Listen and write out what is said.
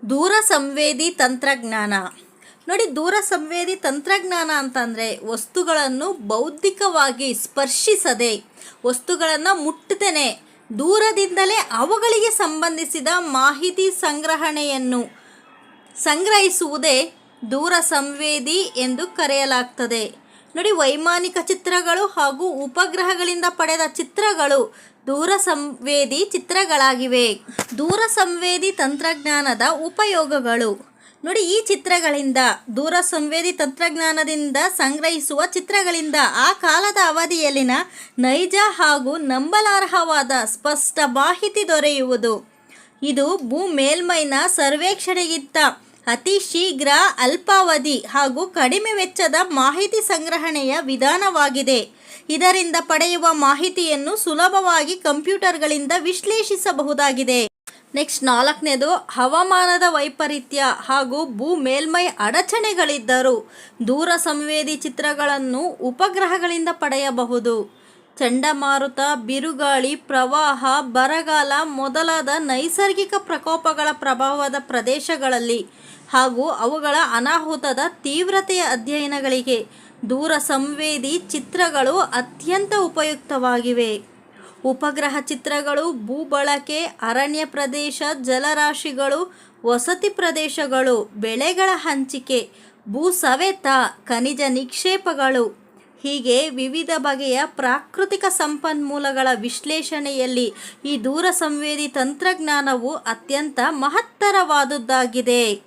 ದೂರ ಸಂವೇದಿ ತಂತ್ರಜ್ಞಾನ. ನೋಡಿ, ದೂರ ಸಂವೇದಿ ತಂತ್ರಜ್ಞಾನ ಅಂತಂದರೆ ವಸ್ತುಗಳನ್ನು ಬೌದ್ಧಿಕವಾಗಿ ಸ್ಪರ್ಶಿಸದೆ, ವಸ್ತುಗಳನ್ನು ಮುಟ್ಟದೇನೆ ದೂರದಿಂದಲೇ ಅವುಗಳಿಗೆ ಸಂಬಂಧಿಸಿದ ಮಾಹಿತಿ ಸಂಗ್ರಹಿಸುವುದೇ ದೂರ ಸಂವೇದಿ ಎಂದು ಕರೆಯಲಾಗ್ತದೆ. ನೋಡಿ, ವೈಮಾನಿಕ ಚಿತ್ರಗಳು ಹಾಗೂ ಉಪಗ್ರಹಗಳಿಂದ ಪಡೆದ ಚಿತ್ರಗಳು ದೂರ ಸಂವೇದಿ ಚಿತ್ರಗಳಾಗಿವೆ. ದೂರ ಸಂವೇದಿ ತಂತ್ರಜ್ಞಾನದ ಉಪಯೋಗಗಳು. ನೋಡಿ, ಈ ಚಿತ್ರಗಳಿಂದ, ದೂರ ಸಂವೇದಿ ತಂತ್ರಜ್ಞಾನದಿಂದ ಸಂಗ್ರಹಿಸುವ ಚಿತ್ರಗಳಿಂದ ಆ ಕಾಲದ ಅವಧಿಯಲ್ಲಿನ ನೈಜ ಹಾಗೂ ನಂಬಲಾರ್ಹವಾದ ಸ್ಪಷ್ಟ ಮಾಹಿತಿ ದೊರೆಯುವುದು. ಇದು ಭೂ ಮೇಲ್ಮೈನ ಸರ್ವೇಕ್ಷಣೆಗಿಂತ ಅತಿ ಶೀಘ್ರ, ಅಲ್ಪಾವಧಿ ಹಾಗೂ ಕಡಿಮೆ ವೆಚ್ಚದ ಮಾಹಿತಿ ಸಂಗ್ರಹಣೆಯ ವಿಧಾನವಾಗಿದೆ. ಇದರಿಂದ ಪಡೆಯುವ ಮಾಹಿತಿಯನ್ನು ಸುಲಭವಾಗಿ ಕಂಪ್ಯೂಟರ್ಗಳಿಂದ ವಿಶ್ಲೇಷಿಸಬಹುದಾಗಿದೆ. ನೆಕ್ಸ್ಟ್ 4ನೇದು, ಹವಾಮಾನದ ವೈಪರೀತ್ಯ ಹಾಗೂ ಭೂ ಮೇಲ್ಮೈ ಅಡಚಣೆಗಳಿದ್ದರೂ ದೂರ ಸಂವೇದಿ ಚಿತ್ರಗಳನ್ನು ಉಪಗ್ರಹಗಳಿಂದ ಪಡೆಯಬಹುದು. ಚಂಡಮಾರುತ, ಬಿರುಗಾಳಿ, ಪ್ರವಾಹ, ಬರಗಾಲ ಮೊದಲಾದ ನೈಸರ್ಗಿಕ ಪ್ರಕೋಪಗಳ ಪ್ರಭಾವದ ಪ್ರದೇಶಗಳಲ್ಲಿ ಹಾಗೂ ಅವುಗಳ ಅನಾಹುತದ ತೀವ್ರತೆಯ ಅಧ್ಯಯನಗಳಿಗೆ ದೂರ ಸಂವೇದಿ ಚಿತ್ರಗಳು ಅತ್ಯಂತ ಉಪಯುಕ್ತವಾಗಿವೆ. ಉಪಗ್ರಹ ಚಿತ್ರಗಳು ಭೂಬಳಕೆ, ಅರಣ್ಯ ಪ್ರದೇಶ, ಜಲರಾಶಿಗಳು, ವಸತಿ ಪ್ರದೇಶಗಳು, ಬೆಳೆಗಳ ಹಂಚಿಕೆ, ಭೂ ಸವೆತ, ಖನಿಜ ನಿಕ್ಷೇಪಗಳು ಹೀಗೆ ವಿವಿಧ ಬಗೆಯ ಪ್ರಾಕೃತಿಕ ಸಂಪನ್ಮೂಲಗಳ ವಿಶ್ಲೇಷಣೆಯಲ್ಲಿ ಈ ದೂರ ಸಂವೇದಿ ತಂತ್ರಜ್ಞಾನವು ಅತ್ಯಂತ ಮಹತ್ತರವಾದುದಾಗಿದೆ.